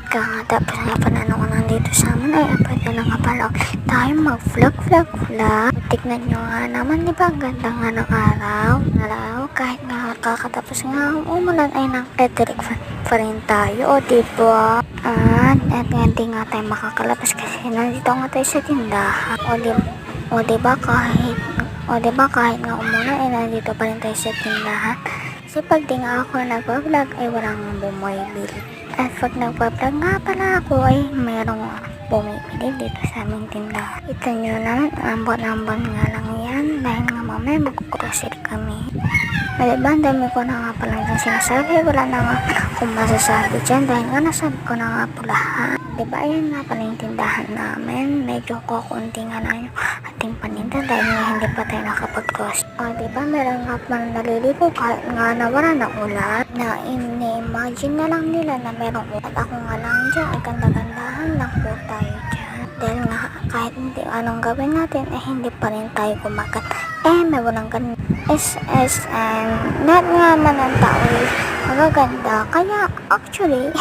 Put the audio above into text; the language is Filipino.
Tapos nga pala nung nandito sa amin ay pwede na nga pala tayo mag-vlog. Tignan nyo nga naman, di ba? Ganda nga ng araw. Kahit nga kakatapos nga umulan ay nag-edric pa rin tayo, o di ba? At hindi nga tayo makakalabas kasi nandito nga tayo sa tindahan. O di ba kahit nga umulan ay nandito pa rin tayo sa tindahan. Kasi pag di nga ako nag-vlog ay walang bumibili. At pag nag-vlog nga pala ako ay mayroong bumibili dito sa aming tindahan. Ito nyo naman, ambon nga lang yan dahil nga mamaya mag-grocery kami. Diba, ang dami ko na nga pala yung sinasabi. Wala na nga kung masasabi dyan dahil nga nasabi ko na nga po lahat. Diba, ayan nga pala yung tindahan namin. Medyo kukunti nga lang yung ating paninda dahil nga hindi pa tayo nakapag-cross. Diba, meron nga pala naliligo kahit nga nawala ng ulan. Na ini-imagine na lang nila na merong ulan. Ako nga lang dyan, ay ganda-gandahan lang po tayo dyan. Dahil nga kahit hindi anong gawin natin, eh hindi pa rin tayo kumakat. May walang ganun. Lahat nga man ang tao ay magaganda. Kaya actually,